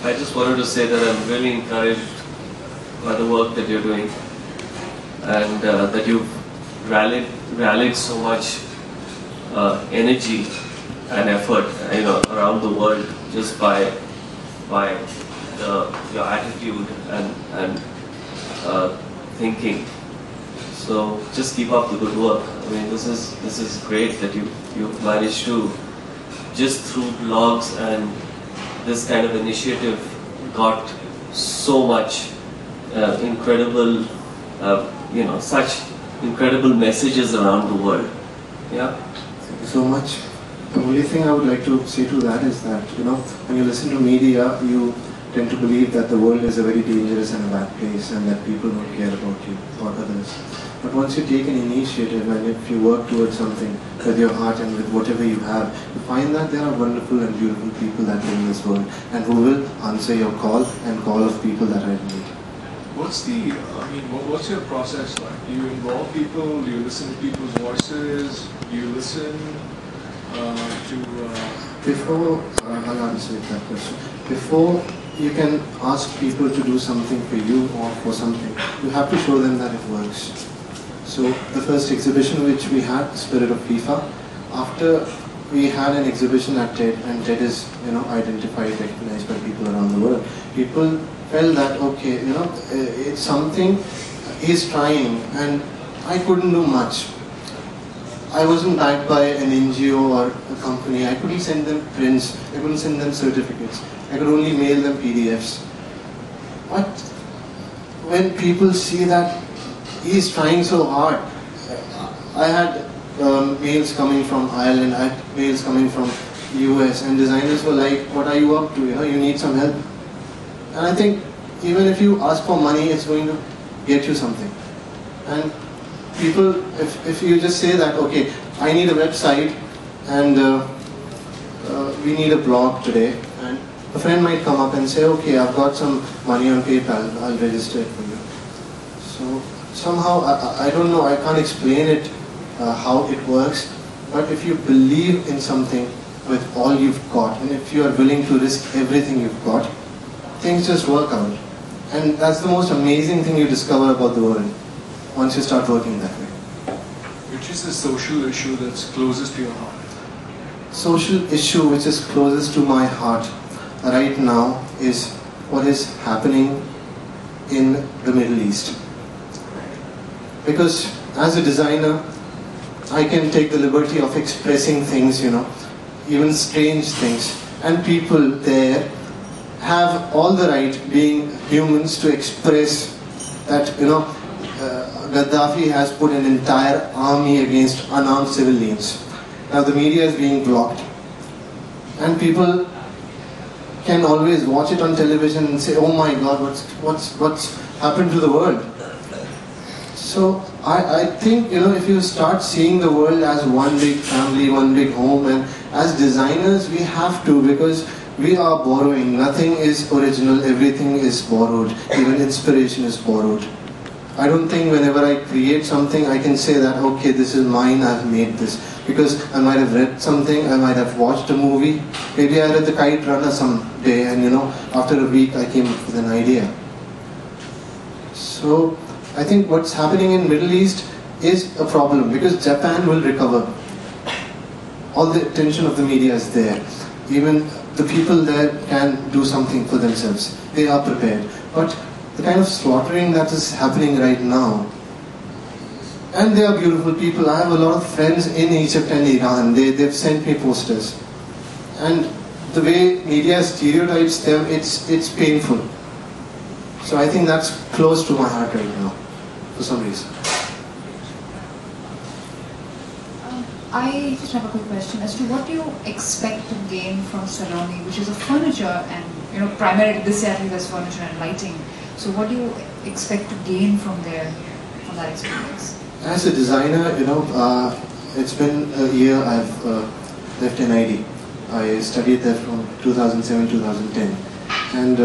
I just wanted to say that I'm really encouraged by the work that you're doing, and that you've rallied so much energy and effort, around the world just by your attitude and thinking. So just keep up the good work. I mean, this is great that you've managed to, just through blogs and this kind of initiative, got so much incredible, such incredible messages around the world. Yeah. Thank you so much. The only thing I would like to say to that is that, when you listen to media, you tend to believe that the world is a very dangerous and a bad place and that people don't care about you or others. But once you take an initiative and if you work towards something with your heart and with whatever you have, you find that there are wonderful and beautiful people that live in this world and who will answer your call and call of people that are in need. What's your process like? Do you involve people? Do you listen to people's voices? Do you listen Before, I'll answer that question. Before you can ask people to do something for you or for something, you have to show them that it works. So the first exhibition which we had, Spirit of FIFA, after we had an exhibition at TED, and TED is identified, recognized by people around the world, people felt that, okay, it's something he's trying and I couldn't do much. I wasn't backed by an NGO or a company. I couldn't send them prints, I couldn't send them certificates, I could only mail them PDFs. But when people see that he's trying so hard, I had mails coming from Ireland, I had mails coming from US, and designers were like, what are you up to? You need some help. And I think even if you ask for money, it's going to get you something. And people, if you just say that, okay, I need a website and we need a blog today, and a friend might come up and say, okay, I've got some money on PayPal, I'll register it for you. So somehow, I don't know, I can't explain it, how it works, but if you believe in something with all you've got, and if you are willing to risk everything you've got, things just work out. And that's the most amazing thing you discover about the world, once you start working that way. Which is the social issue that's closest to your heart? Social issue which is closest to my heart right now is what is happening in the Middle East. Because as a designer, I can take the liberty of expressing things, even strange things. And people there have all the right, being humans, to express that, Gaddafi has put an entire army against unarmed civilians. Now the media is being blocked. And people can always watch it on television and say, oh my God, what's happened to the world? So I think, if you start seeing the world as one big family, one big home, and as designers we have to, because we are borrowing. Nothing is original, everything is borrowed. Even inspiration is borrowed. I don't think whenever I create something I can say that, okay, this is mine, I've made this. Because I might have read something, I might have watched a movie, maybe I read The Kite Runner someday, and after a week I came up with an idea. So I think what's happening in Middle East is a problem, because Japan will recover. All the attention of the media is there. Even the people there can do something for themselves. They are prepared. But the kind of slaughtering that is happening right now, and they are beautiful people. I have a lot of friends in Egypt and Iran. They've sent me posters. And the way media stereotypes them, it's painful. So I think that's close to my heart right now, for some reason. I just have a quick question as to what do you expect to gain from Saloni, which is a furniture and, primarily this area is furniture and lighting. So what do you expect to gain from there, from that experience? As a designer, it's been a year I've left NID. I studied there from 2007-2010. And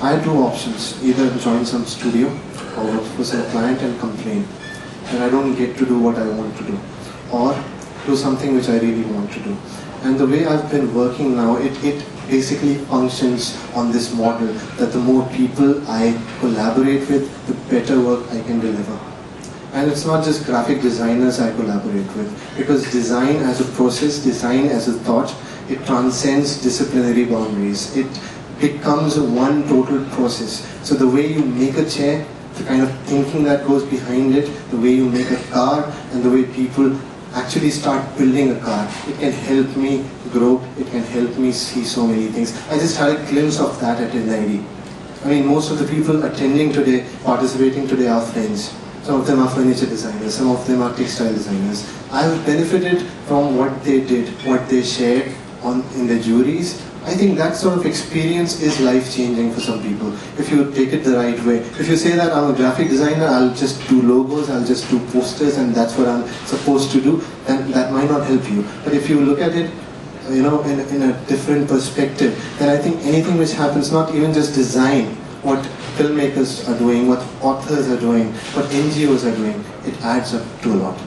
I had two options: either join some studio or work for some client and complain that I don't get to do what I want to do, or do something which I really want to do. And the way I've been working now, it basically functions on this model that the more people I collaborate with, the better work I can deliver. And it's not just graphic designers I collaborate with, because design as a process, design as a thought, it transcends disciplinary boundaries. It becomes one total process. So the way you make a chair, the kind of thinking that goes behind it, the way you make a car, and the way people actually start building a car, it can help me grow, it can help me see so many things. I just had a glimpse of that at NID. I mean, most of the people attending today, participating today are friends. Some of them are furniture designers, some of them are textile designers. I've benefited from what they did, what they shared in the juries. I think that sort of experience is life-changing for some people, if you take it the right way. If you say that I'm a graphic designer, I'll just do logos, I'll just do posters, and that's what I'm supposed to do, then that might not help you. But if you look at it, in a different perspective, then I think anything which happens, not even just design, what filmmakers are doing, what authors are doing, what NGOs are doing, it adds up to a lot.